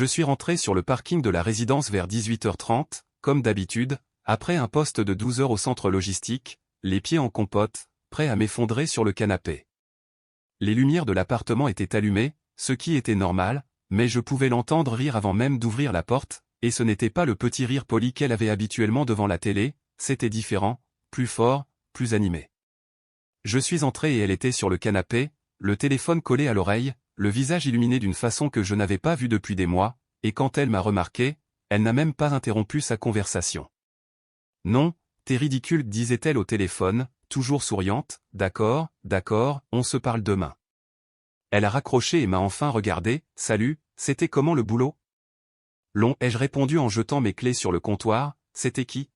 Je suis rentré sur le parking de la résidence vers 18h30, comme d'habitude, après un poste de 12 heures au centre logistique, les pieds en compote, prêt à m'effondrer sur le canapé. Les lumières de l'appartement étaient allumées, ce qui était normal, mais je pouvais l'entendre rire avant même d'ouvrir la porte, et ce n'était pas le petit rire poli qu'elle avait habituellement devant la télé, c'était différent, plus fort, plus animé. Je suis entré et elle était sur le canapé, le téléphone collé à l'oreille, le visage illuminé d'une façon que je n'avais pas vue depuis des mois, et quand elle m'a remarqué, elle n'a même pas interrompu sa conversation. « Non, t'es ridicule » disait-elle au téléphone, toujours souriante, « d'accord, on se parle demain. » Elle a raccroché et m'a enfin regardé, « Salut, c'était comment le boulot ?» Long, ai-je répondu en jetant mes clés sur le comptoir, « C'était qui ?»«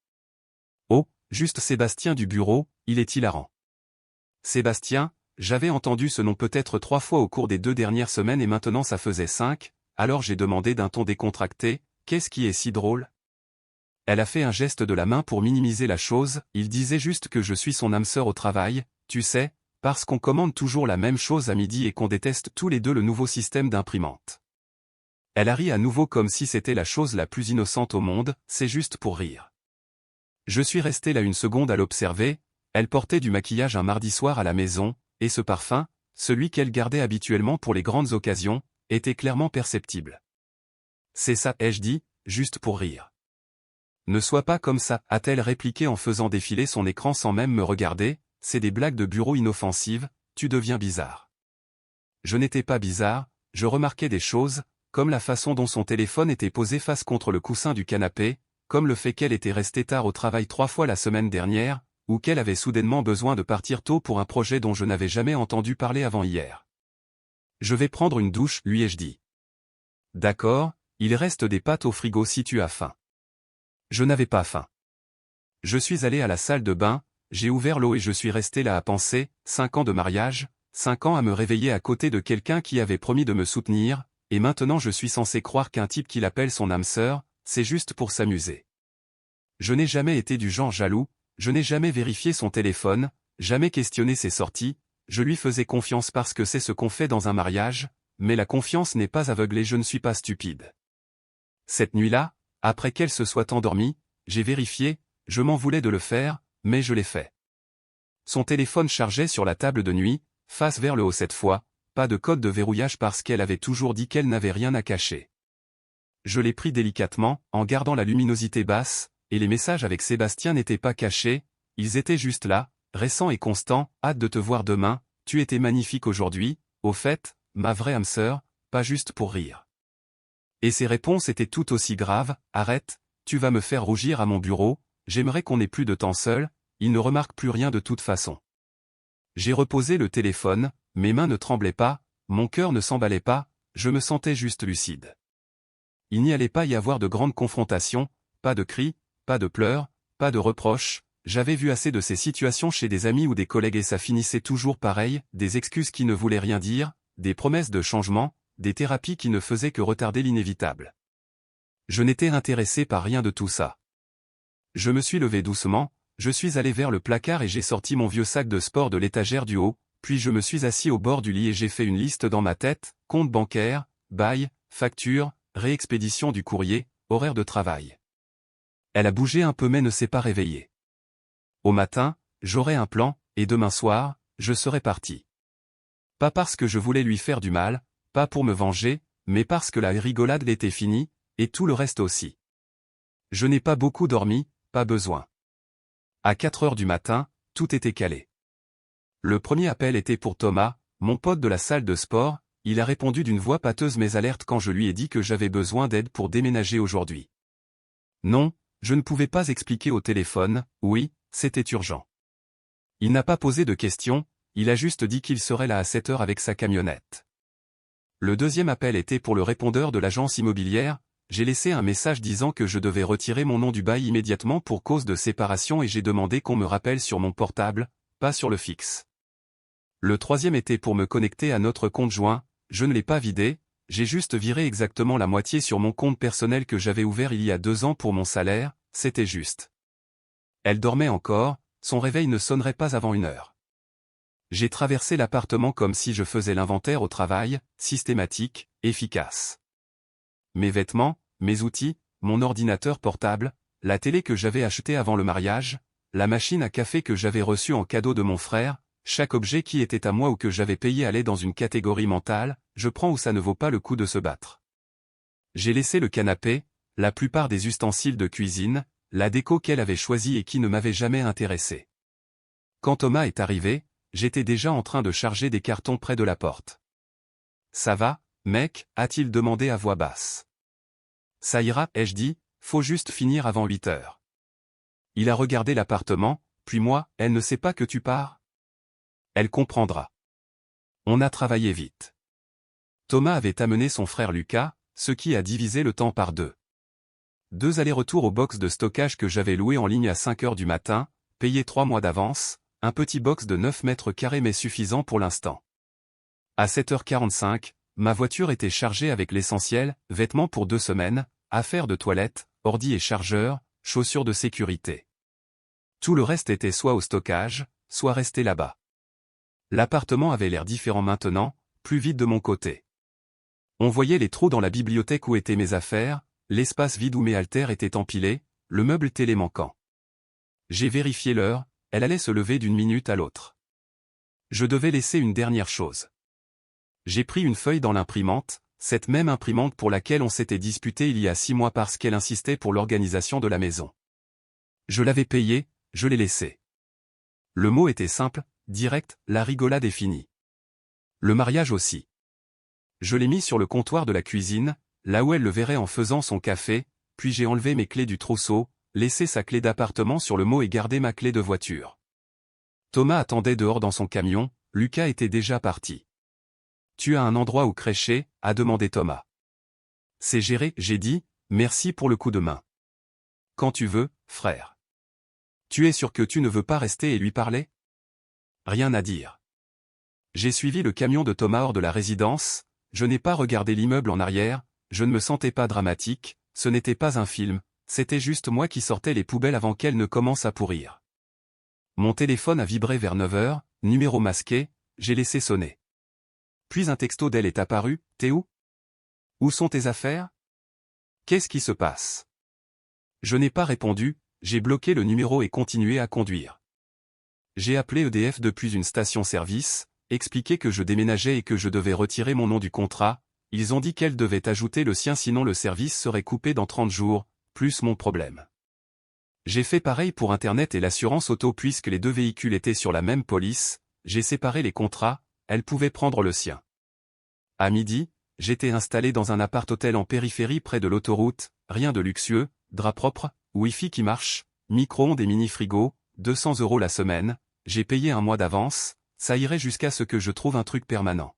Oh, juste Sébastien du bureau, il est hilarant. » Sébastien, j'avais entendu ce nom peut-être 3 fois au cours des 2 dernières semaines et maintenant ça faisait 5, alors j'ai demandé d'un ton décontracté, « Qu'est-ce qui est si drôle ?» Elle a fait un geste de la main pour minimiser la chose, il disait juste que je suis son âme sœur au travail, tu sais, parce qu'on commande toujours la même chose à midi et qu'on déteste tous les deux le nouveau système d'imprimante. Elle a ri à nouveau comme si c'était la chose la plus innocente au monde, c'est juste pour rire. Je suis resté là une seconde à l'observer, elle portait du maquillage un mardi soir à la maison, et ce parfum, celui qu'elle gardait habituellement pour les grandes occasions, était clairement perceptible. C'est ça, ai-je dit, juste pour rire. Ne sois pas comme ça, a-t-elle répliqué en faisant défiler son écran sans même me regarder, c'est des blagues de bureau inoffensives, tu deviens bizarre. Je n'étais pas bizarre, je remarquais des choses, comme la façon dont son téléphone était posé face contre le coussin du canapé, comme le fait qu'elle était restée tard au travail 3 fois la semaine dernière, ou qu'elle avait soudainement besoin de partir tôt pour un projet dont je n'avais jamais entendu parler avant hier. Je vais prendre une douche, lui ai-je dit. D'accord, il reste des pâtes au frigo si tu as faim. Je n'avais pas faim. Je suis allé à la salle de bain, j'ai ouvert l'eau et je suis resté là à penser, 5 ans de mariage, 5 ans à me réveiller à côté de quelqu'un qui avait promis de me soutenir, et maintenant je suis censé croire qu'un type qui l'appelle son âme sœur, c'est juste pour s'amuser. Je n'ai jamais été du genre jaloux, je n'ai jamais vérifié son téléphone, jamais questionné ses sorties, je lui faisais confiance parce que c'est ce qu'on fait dans un mariage, mais la confiance n'est pas aveugle et je ne suis pas stupide. Cette nuit-là, après qu'elle se soit endormie, j'ai vérifié, je m'en voulais de le faire, mais je l'ai fait. Son téléphone chargeait sur la table de nuit, face vers le haut cette fois, pas de code de verrouillage parce qu'elle avait toujours dit qu'elle n'avait rien à cacher. Je l'ai pris délicatement, en gardant la luminosité basse, et les messages avec Sébastien n'étaient pas cachés, ils étaient juste là, récents et constants, hâte de te voir demain, tu étais magnifique aujourd'hui, au fait, ma vraie âme sœur, pas juste pour rire. Et ses réponses étaient tout aussi graves, arrête, tu vas me faire rougir à mon bureau, j'aimerais qu'on ait plus de temps seul, il ne remarque plus rien de toute façon. J'ai reposé le téléphone, mes mains ne tremblaient pas, mon cœur ne s'emballait pas, je me sentais juste lucide. Il n'y allait pas y avoir de grandes confrontations, pas de cris, pas de pleurs, pas de reproches, j'avais vu assez de ces situations chez des amis ou des collègues et ça finissait toujours pareil, des excuses qui ne voulaient rien dire, des promesses de changement, des thérapies qui ne faisaient que retarder l'inévitable. Je n'étais intéressé par rien de tout ça. Je me suis levé doucement, je suis allé vers le placard et j'ai sorti mon vieux sac de sport de l'étagère du haut, puis je me suis assis au bord du lit et j'ai fait une liste dans ma tête, compte bancaire, bail, facture, réexpédition du courrier, horaire de travail. Elle a bougé un peu mais ne s'est pas réveillée. Au matin, j'aurai un plan, et demain soir, je serai parti. Pas parce que je voulais lui faire du mal, pas pour me venger, mais parce que la rigolade était finie, et tout le reste aussi. Je n'ai pas beaucoup dormi, pas besoin. À 4 heures du matin, tout était calé. Le premier appel était pour Thomas, mon pote de la salle de sport, il a répondu d'une voix pâteuse mais alerte quand je lui ai dit que j'avais besoin d'aide pour déménager aujourd'hui. Non, je ne pouvais pas expliquer au téléphone, oui, c'était urgent. Il n'a pas posé de questions, il a juste dit qu'il serait là à 7 heures avec sa camionnette. Le deuxième appel était pour le répondeur de l'agence immobilière, j'ai laissé un message disant que je devais retirer mon nom du bail immédiatement pour cause de séparation et j'ai demandé qu'on me rappelle sur mon portable, pas sur le fixe. Le troisième était pour me connecter à notre compte joint, je ne l'ai pas vidé, j'ai juste viré exactement la moitié sur mon compte personnel que j'avais ouvert il y a 2 ans pour mon salaire, c'était juste. Elle dormait encore, son réveil ne sonnerait pas avant 1 heure. J'ai traversé l'appartement comme si je faisais l'inventaire au travail, systématique, efficace. mes vêtements, mes outils, mon ordinateur portable, la télé que j'avais achetée avant le mariage, la machine à café que j'avais reçue en cadeau de mon frère, chaque objet qui était à moi ou que j'avais payé allait dans une catégorie mentale, je prends ou ça ne vaut pas le coup de se battre. J'ai laissé le canapé, la plupart des ustensiles de cuisine, la déco qu'elle avait choisie et qui ne m'avait jamais intéressé. Quand Thomas est arrivé, j'étais déjà en train de charger des cartons près de la porte. « Ça va, mec ?» a-t-il demandé à voix basse. « Ça ira » ai-je dit, « faut juste finir avant 8 heures. » Il a regardé l'appartement, puis moi, « Elle ne sait pas que tu pars ?» Elle comprendra. On a travaillé vite. Thomas avait amené son frère Lucas, ce qui a divisé le temps par deux. 2 allers-retours au box de stockage que j'avais loué en ligne à 5 heures du matin, payé 3 mois d'avance, un petit box de 9 mètres carrés mais suffisant pour l'instant. À 7h45, ma voiture était chargée avec l'essentiel, vêtements pour 2 semaines, affaires de toilette, ordi et chargeur, chaussures de sécurité. Tout le reste était soit au stockage, soit resté là-bas. L'appartement avait l'air différent maintenant, plus vide de mon côté. On voyait les trous dans la bibliothèque où étaient mes affaires, l'espace vide où mes haltères étaient empilés, le meuble télé manquant. J'ai vérifié l'heure, elle allait se lever d'une minute à l'autre. Je devais laisser une dernière chose. J'ai pris une feuille dans l'imprimante, cette même imprimante pour laquelle on s'était disputé il y a 6 mois parce qu'elle insistait pour l'organisation de la maison. Je l'avais payée, je l'ai laissée. Le mot était simple, direct, la rigolade est finie. Le mariage aussi. Je l'ai mis sur le comptoir de la cuisine, là où elle le verrait en faisant son café, puis j'ai enlevé mes clés du trousseau, laissé sa clé d'appartement sur le mot et gardé ma clé de voiture. Thomas attendait dehors dans son camion, Lucas était déjà parti. « Tu as un endroit où crècher ?» a demandé Thomas. « C'est géré » j'ai dit, « merci pour le coup de main. »« Quand tu veux, frère. »« Tu es sûr que tu ne veux pas rester et lui parler ?» Rien à dire. J'ai suivi le camion de Thomas hors de la résidence, je n'ai pas regardé l'immeuble en arrière, je ne me sentais pas dramatique, ce n'était pas un film, c'était juste moi qui sortais les poubelles avant qu'elles ne commencent à pourrir. Mon téléphone a vibré vers 9 heures, numéro masqué, j'ai laissé sonner. Puis un texto d'elle est apparu, « T'es où ? Où sont tes affaires ? Qu'est-ce qui se passe ?» Je n'ai pas répondu, j'ai bloqué le numéro et continué à conduire. J'ai appelé EDF depuis une station-service, expliqué que je déménageais et que je devais retirer mon nom du contrat, ils ont dit qu'elle devait ajouter le sien sinon le service serait coupé dans 30 jours, plus mon problème. J'ai fait pareil pour Internet et l'assurance auto puisque les 2 véhicules étaient sur la même police, j'ai séparé les contrats, elle pouvait prendre le sien. À midi, j'étais installé dans un appart-hôtel en périphérie près de l'autoroute, rien de luxueux, drap propre, Wi-Fi qui marche, micro-ondes et mini-frigo, 200 € la semaine, j'ai payé 1 mois d'avance, ça irait jusqu'à ce que je trouve un truc permanent.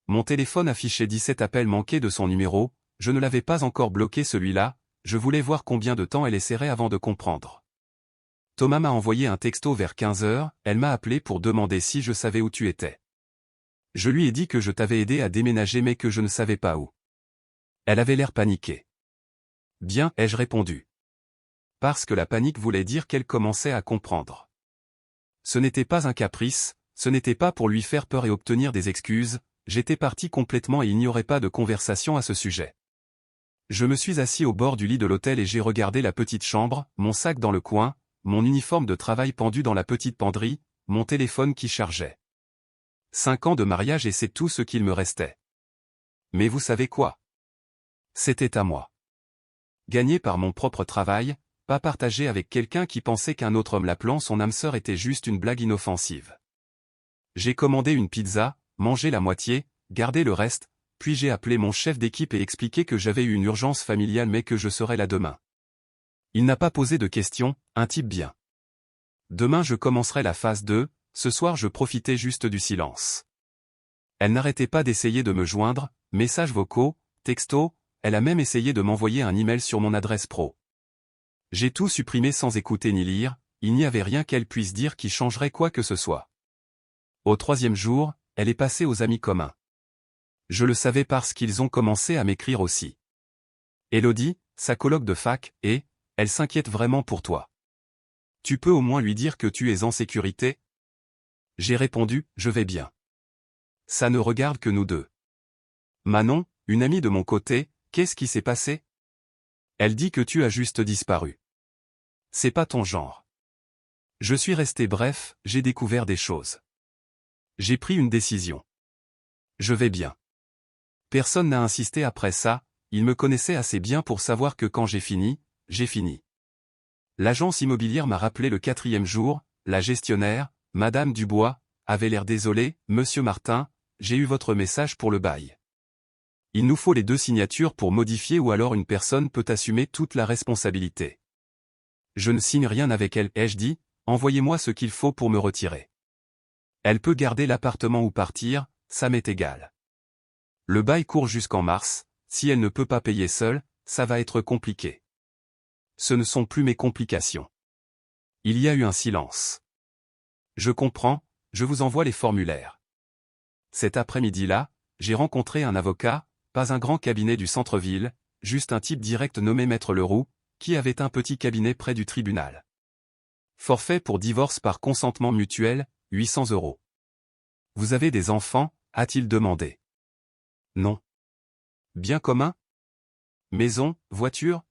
Mon téléphone affichait 17 appels manqués de son numéro, je ne l'avais pas encore bloqué celui-là, je voulais voir combien de temps elle essaierait avant de comprendre. Thomas m'a envoyé un texto vers 15 heures, elle m'a appelé pour demander si je savais où tu étais. Je lui ai dit que je t'avais aidé à déménager mais que je ne savais pas où. Elle avait l'air paniquée. Bien, ai-je répondu. Parce que la panique voulait dire qu'elle commençait à comprendre. Ce n'était pas un caprice, ce n'était pas pour lui faire peur et obtenir des excuses, j'étais parti complètement et il n'y aurait pas de conversation à ce sujet. Je me suis assis au bord du lit de l'hôtel et j'ai regardé la petite chambre, mon sac dans le coin, mon uniforme de travail pendu dans la petite penderie, mon téléphone qui chargeait. 5 ans de mariage et c'est tout ce qu'il me restait. Mais vous savez quoi? C'était à moi. Gagné par mon propre travail, pas partagé avec quelqu'un qui pensait qu'un autre homme l'appelant son âme sœur était juste une blague inoffensive. J'ai commandé une pizza, mangé la moitié, gardé le reste, puis j'ai appelé mon chef d'équipe et expliqué que j'avais eu une urgence familiale mais que je serais là demain. Il n'a pas posé de questions, un type bien. Demain je commencerai la phase 2, ce soir je profitais juste du silence. Elle n'arrêtait pas d'essayer de me joindre, messages vocaux, textos, elle a même essayé de m'envoyer un email sur mon adresse pro. J'ai tout supprimé sans écouter ni lire, il n'y avait rien qu'elle puisse dire qui changerait quoi que ce soit. Au 3e jour, elle est passée aux amis communs. Je le savais parce qu'ils ont commencé à m'écrire aussi. Elodie, sa coloc de fac, et elle s'inquiète vraiment pour toi. Tu peux au moins lui dire que tu es en sécurité? J'ai répondu, je vais bien. Ça ne regarde que nous deux. Manon, une amie de mon côté, Qu'est-ce qui s'est passé? Elle dit que tu as juste disparu. C'est pas ton genre. Je suis resté bref, j'ai découvert des choses. J'ai pris une décision. Je vais bien. Personne n'a insisté après ça, il me connaissait assez bien pour savoir que quand j'ai fini, j'ai fini. L'agence immobilière m'a rappelé le 4e jour, la gestionnaire, Madame Dubois, avait l'air désolée, Monsieur Martin, j'ai eu votre message pour le bail. Il nous faut les 2 signatures pour modifier ou alors une personne peut assumer toute la responsabilité. Je ne signe rien avec elle, ai-je dit, envoyez-moi ce qu'il faut pour me retirer. Elle peut garder l'appartement ou partir, ça m'est égal. Le bail court jusqu'en mars, si elle ne peut pas payer seule, ça va être compliqué. Ce ne sont plus mes complications. Il y a eu un silence. Je comprends, je vous envoie les formulaires. Cet après-midi-là, j'ai rencontré un avocat, pas un grand cabinet du centre-ville, juste un type direct nommé Maître Leroux, qui avait un petit cabinet près du tribunal. Forfait pour divorce par consentement mutuel, 800 €. Vous avez des enfants, a-t-il demandé. Non. Bien commun? Maison, voiture?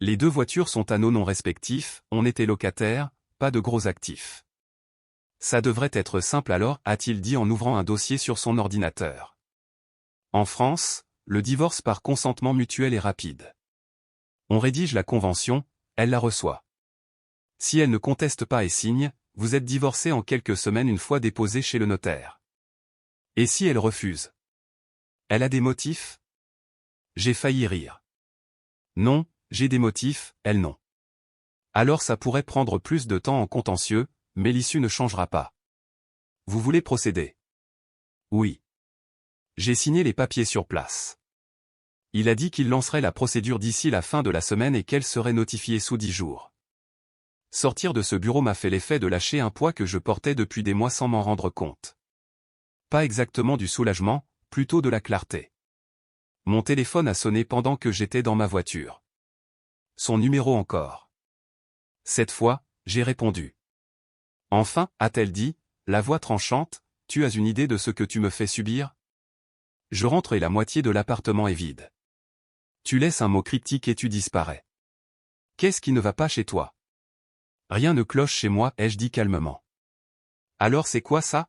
Les 2 voitures sont à nos noms respectifs, on était locataires, pas de gros actifs. Ça devrait être simple alors, a-t-il dit en ouvrant un dossier sur son ordinateur. En France, le divorce par consentement mutuel est rapide. On rédige la convention, elle la reçoit. Si elle ne conteste pas et signe, vous êtes divorcé en quelques semaines une fois déposé chez le notaire. Et si elle refuse? Elle a des motifs? J'ai failli rire. Non, j'ai des motifs, elle non. Alors ça pourrait prendre plus de temps en contentieux, mais l'issue ne changera pas. Vous voulez procéder? Oui. J'ai signé les papiers sur place. Il a dit qu'il lancerait la procédure d'ici la fin de la semaine et qu'elle serait notifiée sous 10 jours. Sortir de ce bureau m'a fait l'effet de lâcher un poids que je portais depuis des mois sans m'en rendre compte. Pas exactement du soulagement, plutôt de la clarté. Mon téléphone a sonné pendant que j'étais dans ma voiture. Son numéro encore. Cette fois, j'ai répondu. Enfin, a-t-elle dit, la voix tranchante, tu as une idée de ce que tu me fais subir? Je rentre et la moitié de l'appartement est vide. Tu laisses un mot cryptique et tu disparais. Qu'est-ce qui ne va pas chez toi? Rien ne cloche chez moi, ai-je dit calmement. Alors c'est quoi ça?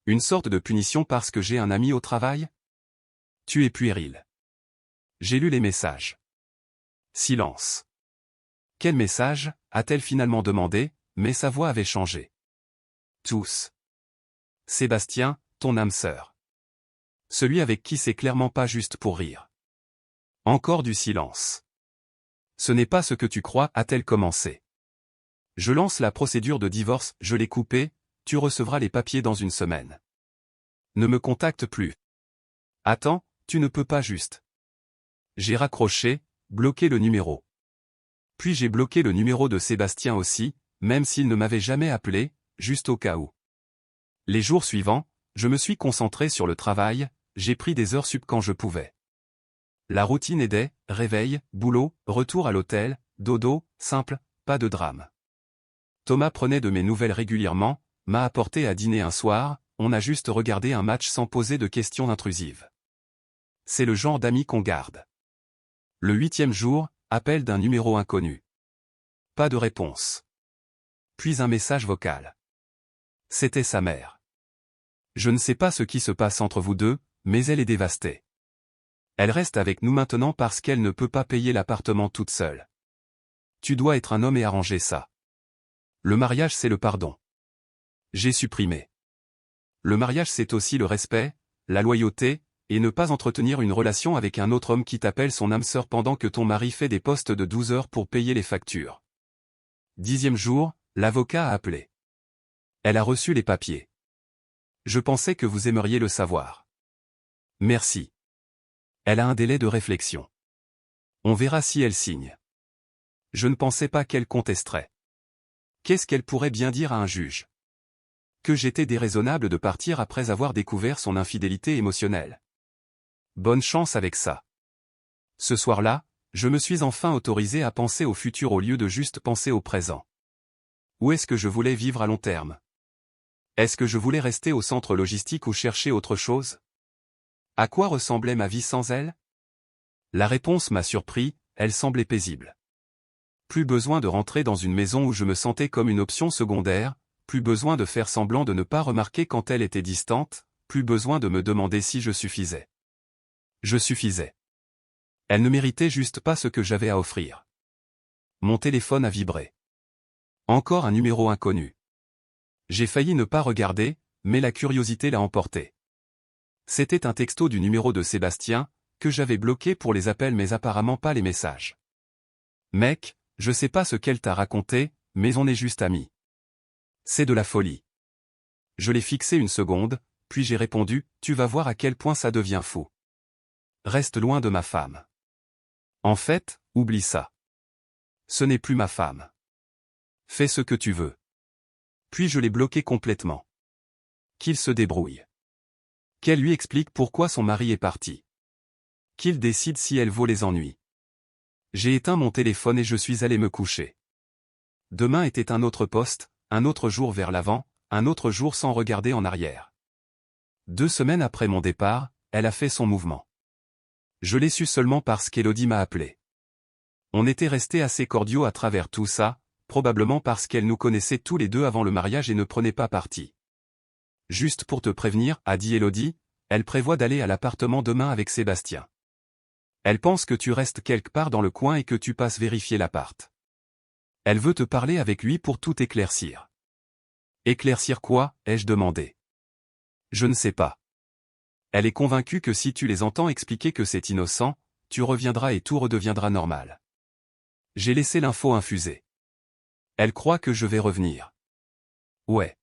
Une sorte de punition parce que j'ai un ami au travail? Tu es puéril. J'ai lu les messages. Silence. Quel message, a-t-elle finalement demandé, mais sa voix avait changé. Tous. Sébastien, ton âme sœur. Celui avec qui c'est clairement pas juste pour rire. Encore du silence. Ce n'est pas ce que tu crois, a-t-elle commencé. Je lance la procédure de divorce, je l'ai coupé, tu recevras les papiers dans une semaine. Ne me contacte plus. Attends, tu ne peux pas juste. J'ai raccroché, bloqué le numéro. Puis j'ai bloqué le numéro de Sébastien aussi, même s'il ne m'avait jamais appelé, juste au cas où. Les jours suivants, je me suis concentré sur le travail, j'ai pris des heures sup quand je pouvais. La routine aidait, réveil, boulot, retour à l'hôtel, dodo, simple, pas de drame. Thomas prenait de mes nouvelles régulièrement, m'a apporté à dîner un soir, on a juste regardé un match sans poser de questions intrusives. C'est le genre d'amis qu'on garde. Le 8e jour, appel d'un numéro inconnu. Pas de réponse. Puis un message vocal. C'était sa mère. Je ne sais pas ce qui se passe entre vous deux, mais elle est dévastée. Elle reste avec nous maintenant parce qu'elle ne peut pas payer l'appartement toute seule. Tu dois être un homme et arranger ça. Le mariage c'est le pardon. J'ai supprimé. Le mariage c'est aussi le respect, la loyauté, et ne pas entretenir une relation avec un autre homme qui t'appelle son âme sœur pendant que ton mari fait des postes de 12 heures pour payer les factures. 10e jour, l'avocat a appelé. Elle a reçu les papiers. Je pensais que vous aimeriez le savoir. Merci. Elle a un délai de réflexion. On verra si elle signe. Je ne pensais pas qu'elle contesterait. Qu'est-ce qu'elle pourrait bien dire à un juge? Que j'étais déraisonnable de partir après avoir découvert son infidélité émotionnelle. Bonne chance avec ça. Ce soir-là, je me suis enfin autorisé à penser au futur au lieu de juste penser au présent. Où est-ce que je voulais vivre à long terme? Est-ce que je voulais rester au centre logistique ou chercher autre chose? À quoi ressemblait ma vie sans elle? La réponse m'a surpris, elle semblait paisible. Plus besoin de rentrer dans une maison où je me sentais comme une option secondaire, plus besoin de faire semblant de ne pas remarquer quand elle était distante, plus besoin de me demander si je suffisais. Je suffisais. Elle ne méritait juste pas ce que j'avais à offrir. Mon téléphone a vibré. Encore un numéro inconnu. J'ai failli ne pas regarder, mais la curiosité l'a emporté. C'était un texto du numéro de Sébastien, que j'avais bloqué pour les appels mais apparemment pas les messages. Mec, je sais pas ce qu'elle t'a raconté, mais on est juste amis. C'est de la folie. Je l'ai fixé une seconde, puis j'ai répondu, tu vas voir à quel point ça devient fou. Reste loin de ma femme. En fait, oublie ça. Ce n'est plus ma femme. Fais ce que tu veux. Puis je l'ai bloqué complètement. Qu'il se débrouille. Qu'elle lui explique pourquoi son mari est parti. Qu'il décide si elle vaut les ennuis. J'ai éteint mon téléphone et je suis allé me coucher. Demain était un autre poste, un autre jour vers l'avant, un autre jour sans regarder en arrière. 2 semaines après mon départ, elle a fait son mouvement. Je l'ai su seulement parce qu'Élodie m'a appelé. On était restés assez cordiaux à travers tout ça, probablement parce qu'elle nous connaissait tous les deux avant le mariage et ne prenait pas parti. Juste pour te prévenir, a dit Élodie, elle prévoit d'aller à l'appartement demain avec Sébastien. Elle pense que tu restes quelque part dans le coin et que tu passes vérifier l'appart. Elle veut te parler avec lui pour tout éclaircir. Éclaircir quoi, ai-je demandé. Je ne sais pas. Elle est convaincue que si tu les entends expliquer que c'est innocent, tu reviendras et tout redeviendra normal. J'ai laissé l'info infuser. Elle croit que je vais revenir. Ouais.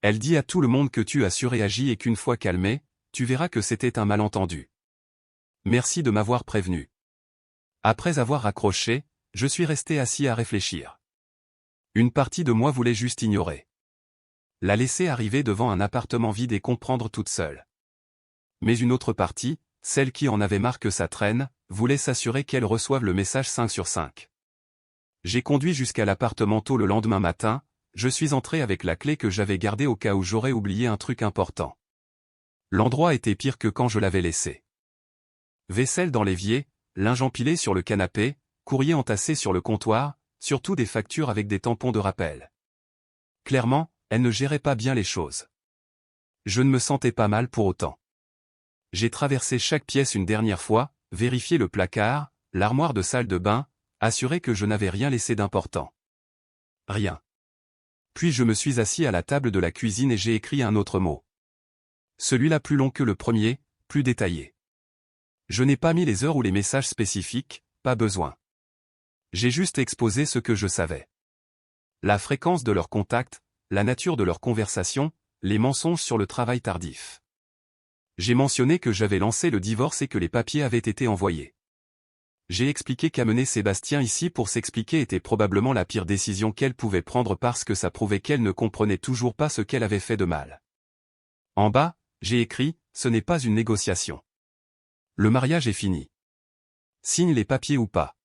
Elle dit à tout le monde que tu as surréagi et qu'une fois calmé, tu verras que c'était un malentendu. Merci de m'avoir prévenu. Après avoir raccroché, je suis resté assis à réfléchir. Une partie de moi voulait juste ignorer. La laisser arriver devant un appartement vide et comprendre toute seule. Mais une autre partie, celle qui en avait marre que ça traîne, voulait s'assurer qu'elle reçoive le message 5 sur 5. J'ai conduit jusqu'à l'appartement tôt le lendemain matin, je suis entré avec la clé que j'avais gardée au cas où j'aurais oublié un truc important. L'endroit était pire que quand je l'avais laissé. Vaisselle dans l'évier, linge empilé sur le canapé, courrier entassé sur le comptoir, surtout des factures avec des tampons de rappel. Clairement, elle ne gérait pas bien les choses. Je ne me sentais pas mal pour autant. J'ai traversé chaque pièce une dernière fois, vérifié le placard, l'armoire de salle de bain, assuré que je n'avais rien laissé d'important. Rien. Puis je me suis assis à la table de la cuisine et j'ai écrit un autre mot. Celui-là plus long que le premier, plus détaillé. Je n'ai pas mis les heures ou les messages spécifiques, pas besoin. J'ai juste exposé ce que je savais. La fréquence de leurs contacts, la nature de leurs conversations, les mensonges sur le travail tardif. J'ai mentionné que j'avais lancé le divorce et que les papiers avaient été envoyés. J'ai expliqué qu'amener Sébastien ici pour s'expliquer était probablement la pire décision qu'elle pouvait prendre parce que ça prouvait qu'elle ne comprenait toujours pas ce qu'elle avait fait de mal. En bas, j'ai écrit, ce n'est pas une négociation. Le mariage est fini. Signe les papiers ou pas.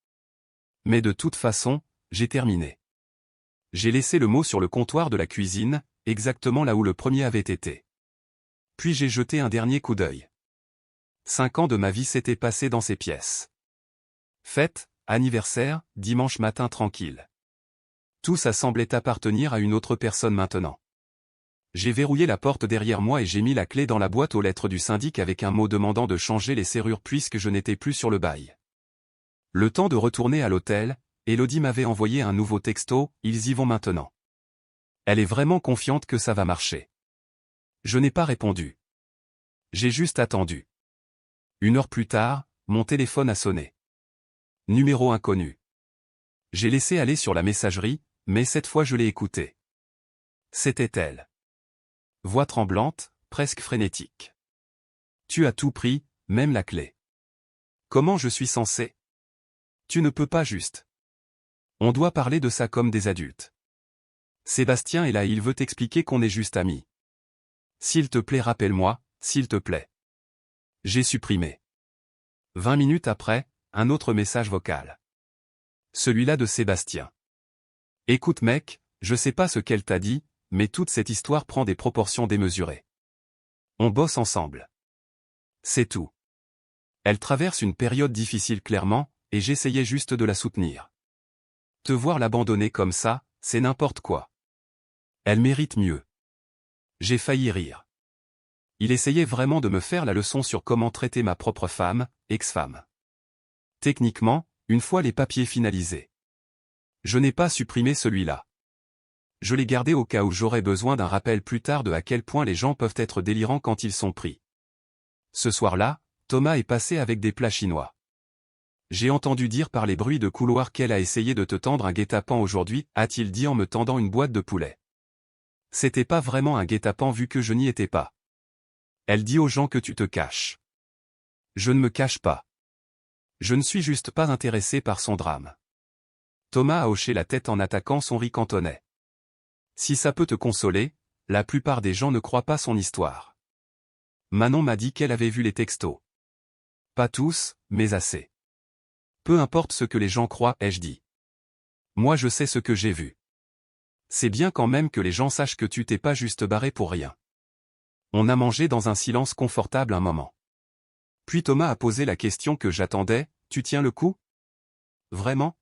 Mais de toute façon, j'ai terminé. J'ai laissé le mot sur le comptoir de la cuisine, exactement là où le premier avait été. Puis j'ai jeté un dernier coup d'œil. 5 ans de ma vie s'étaient passés dans ces pièces. Fête, anniversaire, dimanche matin tranquille. Tout ça semblait appartenir à une autre personne maintenant. J'ai verrouillé la porte derrière moi et j'ai mis la clé dans la boîte aux lettres du syndic avec un mot demandant de changer les serrures puisque je n'étais plus sur le bail. Le temps de retourner à l'hôtel, Élodie m'avait envoyé un nouveau texto, ils y vont maintenant. Elle est vraiment confiante que ça va marcher. Je n'ai pas répondu. J'ai juste attendu. 1 heure plus tard, mon téléphone a sonné. Numéro inconnu. J'ai laissé aller sur la messagerie, mais cette fois je l'ai écouté. C'était elle. Voix tremblante, presque frénétique. Tu as tout pris, même la clé. Comment je suis censé? Tu ne peux pas juste. On doit parler de ça comme des adultes. Sébastien est là et il veut t'expliquer qu'on est juste amis. S'il te plaît rappelle-moi, s'il te plaît. J'ai supprimé. 20 minutes après, un autre message vocal. Celui-là de Sébastien. Écoute mec, je sais pas ce qu'elle t'a dit, mais toute cette histoire prend des proportions démesurées. On bosse ensemble. C'est tout. Elle traverse une période difficile clairement, et j'essayais juste de la soutenir. Te voir l'abandonner comme ça, c'est n'importe quoi. Elle mérite mieux. J'ai failli rire. Il essayait vraiment de me faire la leçon sur comment traiter ma propre femme, ex-femme. Techniquement, une fois les papiers finalisés. Je n'ai pas supprimé celui-là. Je l'ai gardé au cas où j'aurais besoin d'un rappel plus tard de à quel point les gens peuvent être délirants quand ils sont pris. Ce soir-là, Thomas est passé avec des plats chinois. J'ai entendu dire par les bruits de couloir qu'elle a essayé de te tendre un guet-apens aujourd'hui, a-t-il dit en me tendant une boîte de poulet. C'était pas vraiment un guet-apens vu que je n'y étais pas. Elle dit aux gens que tu te caches. Je ne me cache pas. Je ne suis juste pas intéressé par son drame. Thomas a hoché la tête en attaquant son riz cantonais. Si ça peut te consoler, la plupart des gens ne croient pas son histoire. Manon m'a dit qu'elle avait vu les textos. Pas tous, mais assez. Peu importe ce que les gens croient, ai-je dit. Moi je sais ce que j'ai vu. C'est bien quand même que les gens sachent que tu t'es pas juste barré pour rien. On a mangé dans un silence confortable un moment. Puis Thomas a posé la question que j'attendais, tu tiens le coup? Vraiment?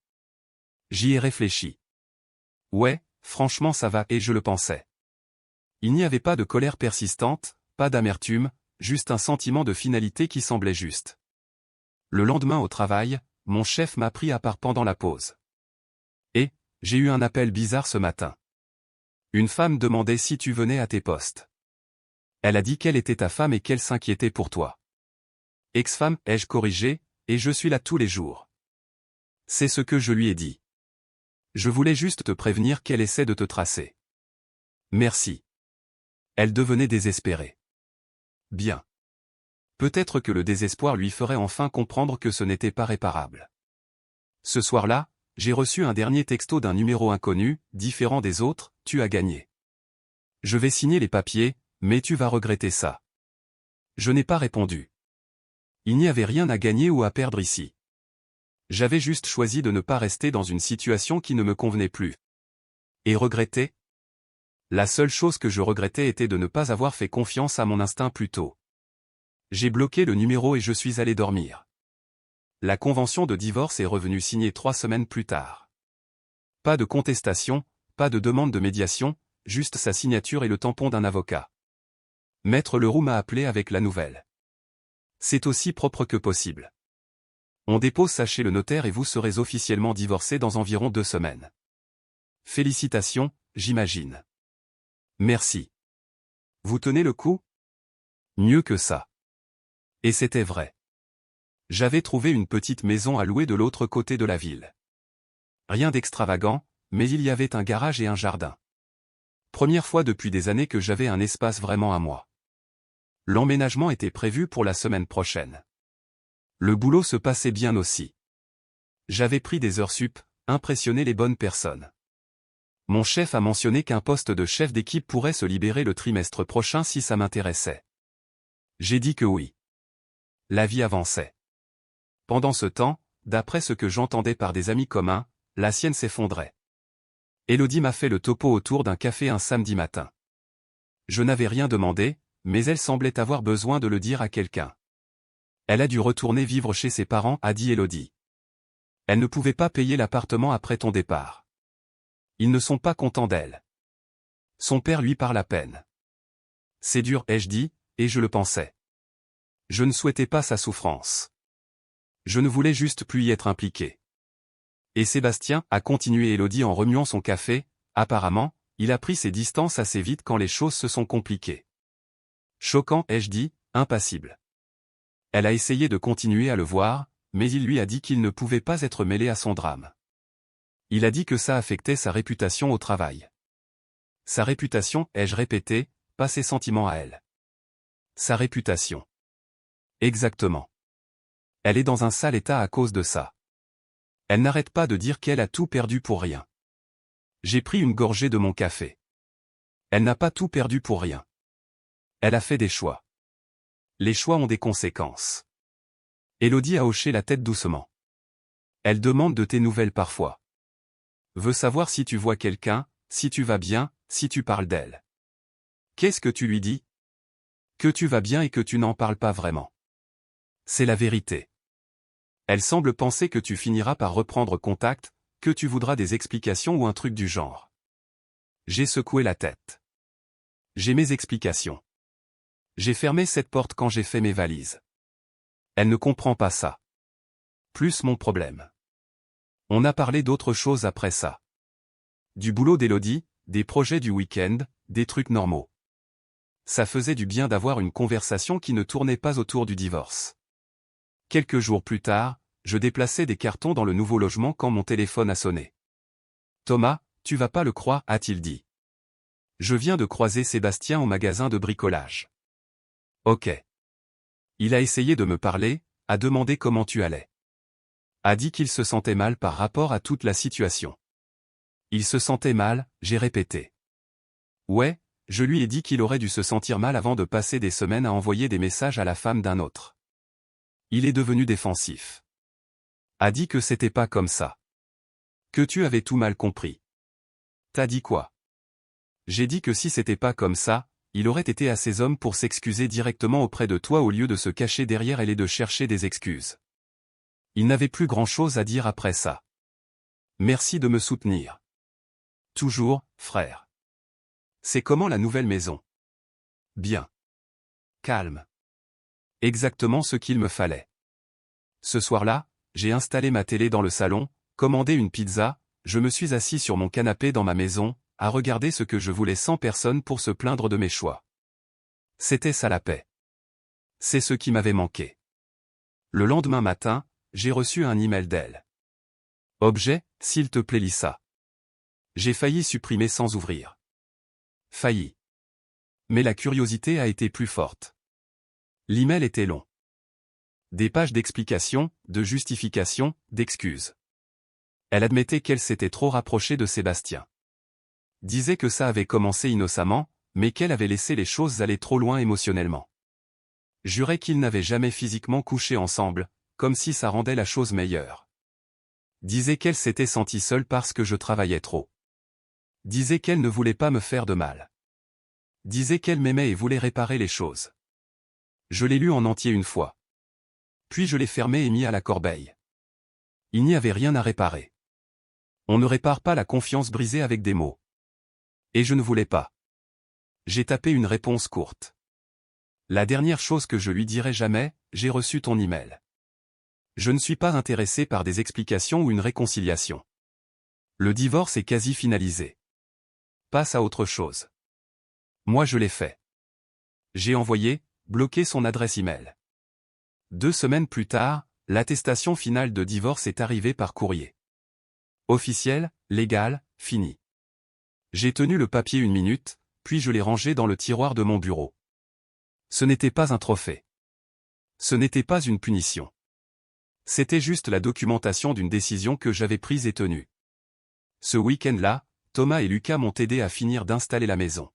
J'y ai réfléchi. Ouais, franchement ça va et je le pensais. Il n'y avait pas de colère persistante, pas d'amertume, juste un sentiment de finalité qui semblait juste. Le lendemain au travail, mon chef m'a pris à part pendant la pause. Et, j'ai eu un appel bizarre ce matin. Une femme demandait si tu venais à tes postes. Elle a dit qu'elle était ta femme et qu'elle s'inquiétait pour toi. Ex-femme, ai-je corrigé, et je suis là tous les jours. C'est ce que je lui ai dit. Je voulais juste te prévenir qu'elle essaie de te tracer. Merci. Elle devenait désespérée. Bien. Peut-être que le désespoir lui ferait enfin comprendre que ce n'était pas réparable. Ce soir-là, j'ai reçu un dernier texto d'un numéro inconnu, différent des autres, tu as gagné. Je vais signer les papiers, mais tu vas regretter ça. Je n'ai pas répondu. Il n'y avait rien à gagner ou à perdre ici. J'avais juste choisi de ne pas rester dans une situation qui ne me convenait plus. Et regretter? La seule chose que je regrettais était de ne pas avoir fait confiance à mon instinct plus tôt. J'ai bloqué le numéro et je suis allé dormir. La convention de divorce est revenue signée 3 semaines plus tard. Pas de contestation, pas de demande de médiation, juste sa signature et le tampon d'un avocat. Maître Leroux m'a appelé avec la nouvelle. C'est aussi propre que possible. On dépose ça chez le notaire et vous serez officiellement divorcé dans environ 2 semaines. Félicitations, j'imagine. Merci. Vous tenez le coup? Mieux que ça. Et c'était vrai. J'avais trouvé une petite maison à louer de l'autre côté de la ville. Rien d'extravagant, mais il y avait un garage et un jardin. Première fois depuis des années que j'avais un espace vraiment à moi. L'emménagement était prévu pour la semaine prochaine. Le boulot se passait bien aussi. J'avais pris des heures sup, impressionné les bonnes personnes. Mon chef a mentionné qu'un poste de chef d'équipe pourrait se libérer le trimestre prochain si ça m'intéressait. J'ai dit que oui. La vie avançait. Pendant ce temps, d'après ce que j'entendais par des amis communs, la sienne s'effondrait. Élodie m'a fait le topo autour d'un café un samedi matin. Je n'avais rien demandé, mais elle semblait avoir besoin de le dire à quelqu'un. Elle a dû retourner vivre chez ses parents, a dit Élodie. Elle ne pouvait pas payer l'appartement après ton départ. Ils ne sont pas contents d'elle. Son père lui parle à peine. C'est dur, ai-je dit, et je le pensais. Je ne souhaitais pas sa souffrance. Je ne voulais juste plus y être impliqué. Et Sébastien, a continué Élodie en remuant son café, apparemment, il a pris ses distances assez vite quand les choses se sont compliquées. Choquant, ai-je dit, impassible. Elle a essayé de continuer à le voir, mais il lui a dit qu'il ne pouvait pas être mêlé à son drame. Il a dit que ça affectait sa réputation au travail. Sa réputation, ai-je répété, pas ses sentiments à elle. Sa réputation. Exactement. Elle est dans un sale état à cause de ça. Elle n'arrête pas de dire qu'elle a tout perdu pour rien. J'ai pris une gorgée de mon café. Elle n'a pas tout perdu pour rien. Elle a fait des choix. Les choix ont des conséquences. Élodie a hoché la tête doucement. Elle demande de tes nouvelles parfois. Veut savoir si tu vois quelqu'un, si tu vas bien, si tu parles d'elle. Qu'est-ce que tu lui dis? Que tu vas bien et que tu n'en parles pas vraiment. C'est la vérité. Elle semble penser que tu finiras par reprendre contact, que tu voudras des explications ou un truc du genre. J'ai secoué la tête. J'ai mes explications. J'ai fermé cette porte quand j'ai fait mes valises. Elle ne comprend pas ça. Plus mon problème. On a parlé d'autre chose après ça. Du boulot d'Élodie, des projets du week-end, des trucs normaux. Ça faisait du bien d'avoir une conversation qui ne tournait pas autour du divorce. Quelques jours plus tard, je déplaçais des cartons dans le nouveau logement quand mon téléphone a sonné. Thomas, tu vas pas le croire, a-t-il dit. Je viens de croiser Sébastien au magasin de bricolage. Ok. Il a essayé de me parler, a demandé comment tu allais. A dit qu'il se sentait mal par rapport à toute la situation. Il se sentait mal, j'ai répété. Ouais, je lui ai dit qu'il aurait dû se sentir mal avant de passer des semaines à envoyer des messages à la femme d'un autre. Il est devenu défensif. A dit que c'était pas comme ça. Que tu avais tout mal compris. T'as dit quoi? J'ai dit que si c'était pas comme ça, il aurait été à ses hommes pour s'excuser directement auprès de toi au lieu de se cacher derrière elle et de chercher des excuses. Il n'avait plus grand-chose à dire après ça. Merci de me soutenir. Toujours, frère. C'est comment la nouvelle maison? Bien. Calme. Exactement ce qu'il me fallait. Ce soir-là, j'ai installé ma télé dans le salon, commandé une pizza, je me suis assis sur mon canapé dans ma maison, à regarder ce que je voulais sans personne pour se plaindre de mes choix. C'était ça la paix. C'est ce qui m'avait manqué. Le lendemain matin, j'ai reçu un email d'elle. Objet, s'il te plaît lis ça. J'ai failli supprimer sans ouvrir. Failli. Mais la curiosité a été plus forte. L'email était long. Des pages d'explications, de justifications, d'excuses. Elle admettait qu'elle s'était trop rapprochée de Sébastien. Disait que ça avait commencé innocemment, mais qu'elle avait laissé les choses aller trop loin émotionnellement. Jurait qu'ils n'avaient jamais physiquement couché ensemble, comme si ça rendait la chose meilleure. Disait qu'elle s'était sentie seule parce que je travaillais trop. Disait qu'elle ne voulait pas me faire de mal. Disait qu'elle m'aimait et voulait réparer les choses. Je l'ai lu en entier une fois. Puis je l'ai fermé et mis à la corbeille. Il n'y avait rien à réparer. On ne répare pas la confiance brisée avec des mots. Et je ne voulais pas. J'ai tapé une réponse courte. La dernière chose que je lui dirai jamais, j'ai reçu ton email. Je ne suis pas intéressé par des explications ou une réconciliation. Le divorce est quasi finalisé. Passe à autre chose. Moi je l'ai fait. J'ai envoyé, bloqué son adresse email. 2 semaines plus tard, l'attestation finale de divorce est arrivée par courrier. Officiel, légal, fini. J'ai tenu le papier 1 minute, puis je l'ai rangé dans le tiroir de mon bureau. Ce n'était pas un trophée. Ce n'était pas une punition. C'était juste la documentation d'une décision que j'avais prise et tenue. Ce week-end-là, Thomas et Lucas m'ont aidé à finir d'installer la maison.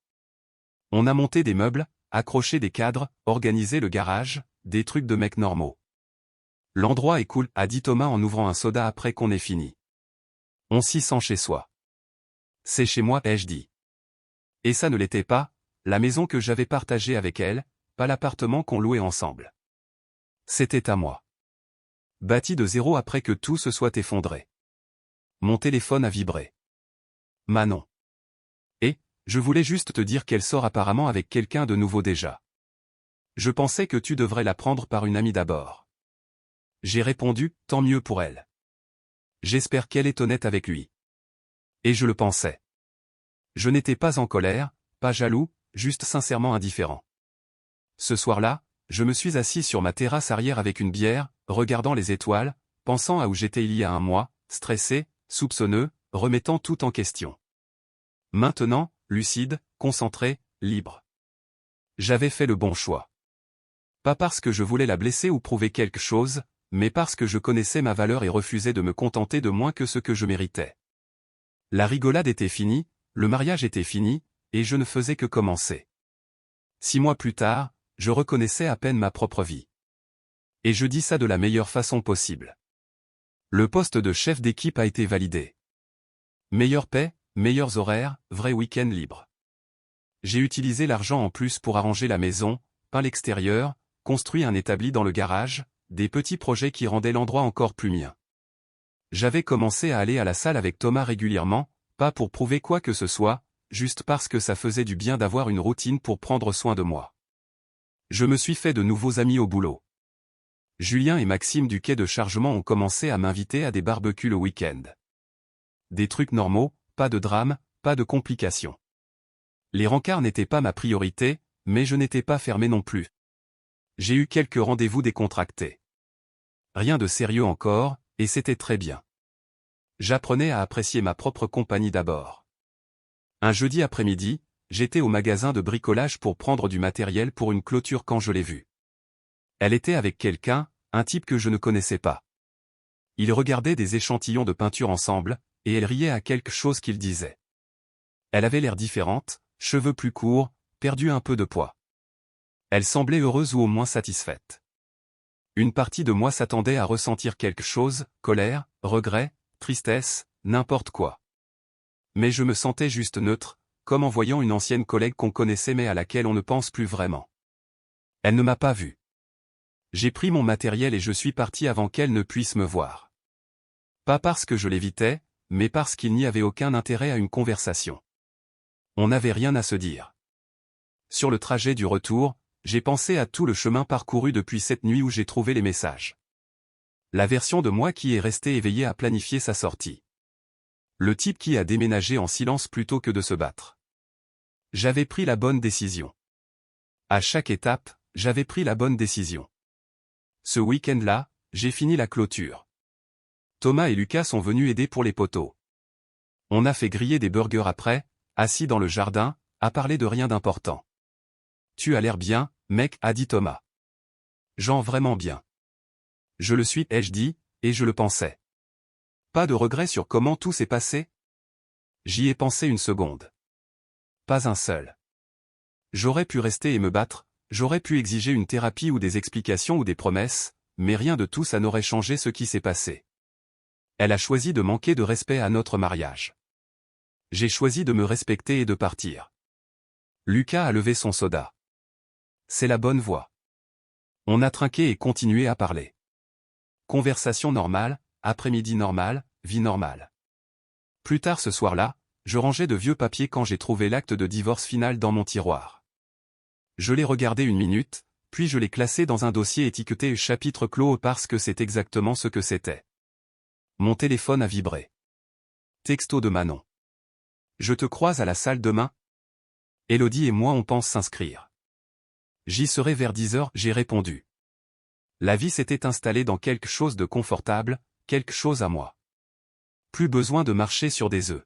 On a monté des meubles, accroché des cadres, organisé le garage, des trucs de mecs normaux. L'endroit est cool, a dit Thomas en ouvrant un soda après qu'on ait fini. On s'y sent chez soi. C'est chez moi, ai-je dit. Et ça ne l'était pas, la maison que j'avais partagée avec elle, pas l'appartement qu'on louait ensemble. C'était à moi. Bâti de zéro après que tout se soit effondré. Mon téléphone a vibré. Manon. Et, je voulais juste te dire qu'elle sort apparemment avec quelqu'un de nouveau déjà. Je pensais que tu devrais la prendre par une amie d'abord. J'ai répondu, tant mieux pour elle. J'espère qu'elle est honnête avec lui. Et je le pensais. Je n'étais pas en colère, pas jaloux, juste sincèrement indifférent. Ce soir-là, je me suis assis sur ma terrasse arrière avec une bière, regardant les étoiles, pensant à où j'étais il y a un mois, stressé, soupçonneux, remettant tout en question. Maintenant, lucide, concentré, libre. J'avais fait le bon choix. Pas parce que je voulais la blesser ou prouver quelque chose, mais parce que je connaissais ma valeur et refusais de me contenter de moins que ce que je méritais. La rigolade était finie, le mariage était fini, et je ne faisais que commencer. 6 mois plus tard, je reconnaissais à peine ma propre vie. Et je dis ça de la meilleure façon possible. Le poste de chef d'équipe a été validé. Meilleure paie, meilleurs horaires, vrai week-end libre. J'ai utilisé l'argent en plus pour arranger la maison, peint l'extérieur, construit un établi dans le garage, des petits projets qui rendaient l'endroit encore plus mien. J'avais commencé à aller à la salle avec Thomas régulièrement, pas pour prouver quoi que ce soit, juste parce que ça faisait du bien d'avoir une routine pour prendre soin de moi. Je me suis fait de nouveaux amis au boulot. Julien et Maxime du quai de chargement ont commencé à m'inviter à des barbecues le week-end. Des trucs normaux, pas de drame, pas de complications. Les rencarts n'étaient pas ma priorité, mais je n'étais pas fermé non plus. J'ai eu quelques rendez-vous décontractés. Rien de sérieux encore, et c'était très bien. J'apprenais à apprécier ma propre compagnie d'abord. Un jeudi après-midi, j'étais au magasin de bricolage pour prendre du matériel pour une clôture quand je l'ai vue. Elle était avec quelqu'un, un type que je ne connaissais pas. Ils regardaient des échantillons de peinture ensemble, et elle riait à quelque chose qu'il disait. Elle avait l'air différente, cheveux plus courts, perdu un peu de poids. Elle semblait heureuse ou au moins satisfaite. Une partie de moi s'attendait à ressentir quelque chose, colère, regret, tristesse, n'importe quoi. Mais je me sentais juste neutre, comme en voyant une ancienne collègue qu'on connaissait mais à laquelle on ne pense plus vraiment. Elle ne m'a pas vu. J'ai pris mon matériel et je suis parti avant qu'elle ne puisse me voir. Pas parce que je l'évitais, mais parce qu'il n'y avait aucun intérêt à une conversation. On n'avait rien à se dire. Sur le trajet du retour, j'ai pensé à tout le chemin parcouru depuis cette nuit où j'ai trouvé les messages. La version de moi qui est restée éveillée à planifier sa sortie. Le type qui a déménagé en silence plutôt que de se battre. J'avais pris la bonne décision. À chaque étape, j'avais pris la bonne décision. Ce week-end-là, j'ai fini la clôture. Thomas et Lucas sont venus aider pour les poteaux. On a fait griller des burgers après, assis dans le jardin, à parler de rien d'important. Tu as l'air bien, mec, a dit Thomas. Genre vraiment bien. Je le suis, ai-je dit, et je le pensais. Pas de regret sur comment tout s'est passé? J'y ai pensé une seconde. Pas un seul. J'aurais pu rester et me battre, j'aurais pu exiger une thérapie ou des explications ou des promesses, mais rien de tout ça n'aurait changé ce qui s'est passé. Elle a choisi de manquer de respect à notre mariage. J'ai choisi de me respecter et de partir. Lucas a levé son soda. C'est la bonne voie. On a trinqué et continué à parler. Conversation normale, après-midi normal, vie normale. Plus tard ce soir-là, je rangeais de vieux papiers quand j'ai trouvé l'acte de divorce final dans mon tiroir. Je l'ai regardé une minute, puis je l'ai classé dans un dossier étiqueté chapitre clos parce que c'est exactement ce que c'était. Mon téléphone a vibré. Texto de Manon. Je te croise à la salle demain? Élodie et moi on pense s'inscrire. J'y serai vers 10h, j'ai répondu. La vie s'était installée dans quelque chose de confortable, quelque chose à moi. Plus besoin de marcher sur des œufs.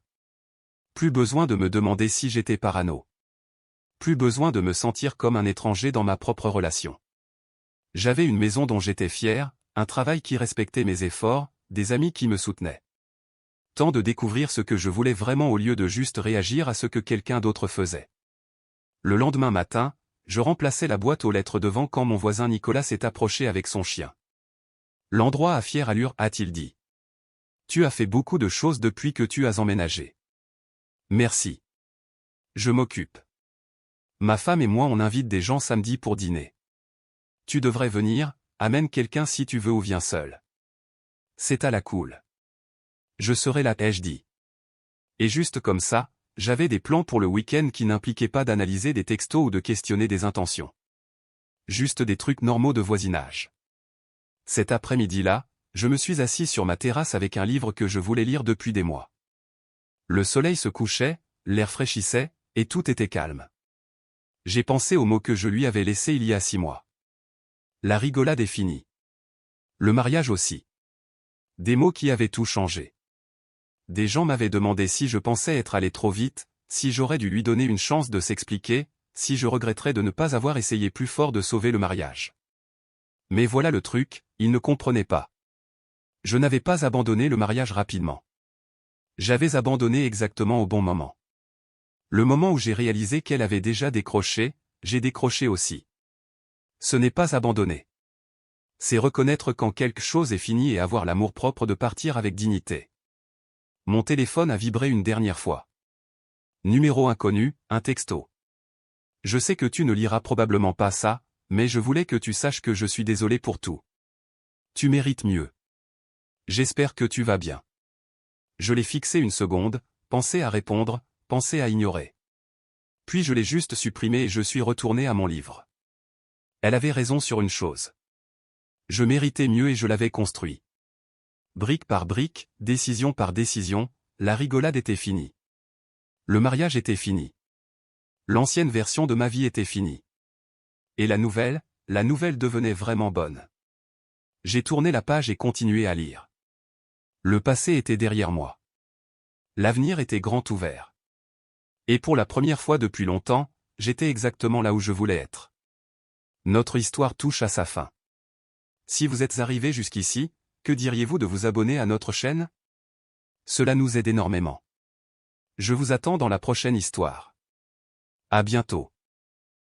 Plus besoin de me demander si j'étais parano. Plus besoin de me sentir comme un étranger dans ma propre relation. J'avais une maison dont j'étais fier, un travail qui respectait mes efforts, des amis qui me soutenaient. Temps de découvrir ce que je voulais vraiment au lieu de juste réagir à ce que quelqu'un d'autre faisait. Le lendemain matin, je remplaçais la boîte aux lettres devant quand mon voisin Nicolas s'est approché avec son chien. L'endroit a fière allure, a-t-il dit. Tu as fait beaucoup de choses depuis que tu as emménagé. Merci. Je m'occupe. Ma femme et moi on invite des gens samedi pour dîner. Tu devrais venir, amène quelqu'un si tu veux ou viens seul. C'est à la cool. Je serai là, ai-je dit. Et juste comme ça, j'avais des plans pour le week-end qui n'impliquaient pas d'analyser des textos ou de questionner des intentions. Juste des trucs normaux de voisinage. Cet après-midi-là, je me suis assis sur ma terrasse avec un livre que je voulais lire depuis des mois. Le soleil se couchait, l'air fraîchissait, et tout était calme. J'ai pensé aux mots que je lui avais laissés il y a 6 mois. La rigolade est finie. Le mariage aussi. Des mots qui avaient tout changé. Des gens m'avaient demandé si je pensais être allé trop vite, si j'aurais dû lui donner une chance de s'expliquer, si je regretterais de ne pas avoir essayé plus fort de sauver le mariage. Mais voilà le truc, ils ne comprenaient pas. Je n'avais pas abandonné le mariage rapidement. J'avais abandonné exactement au bon moment. Le moment où j'ai réalisé qu'elle avait déjà décroché, j'ai décroché aussi. Ce n'est pas abandonner. C'est reconnaître quand quelque chose est fini et avoir l'amour-propre de partir avec dignité. Mon téléphone a vibré une dernière fois. Numéro inconnu, un texto. Je sais que tu ne liras probablement pas ça, mais je voulais que tu saches que je suis désolé pour tout. Tu mérites mieux. J'espère que tu vas bien. Je l'ai fixé une seconde, pensé à répondre, pensé à ignorer. Puis je l'ai juste supprimé et je suis retourné à mon livre. Elle avait raison sur une chose. Je méritais mieux et je l'avais construit. Brique par brique, décision par décision, la rigolade était finie. Le mariage était fini. L'ancienne version de ma vie était finie. Et la nouvelle devenait vraiment bonne. J'ai tourné la page et continué à lire. Le passé était derrière moi. L'avenir était grand ouvert. Et pour la première fois depuis longtemps, j'étais exactement là où je voulais être. Notre histoire touche à sa fin. Si vous êtes arrivé jusqu'ici, que diriez-vous de vous abonner à notre chaîne? Cela nous aide énormément. Je vous attends dans la prochaine histoire. À bientôt.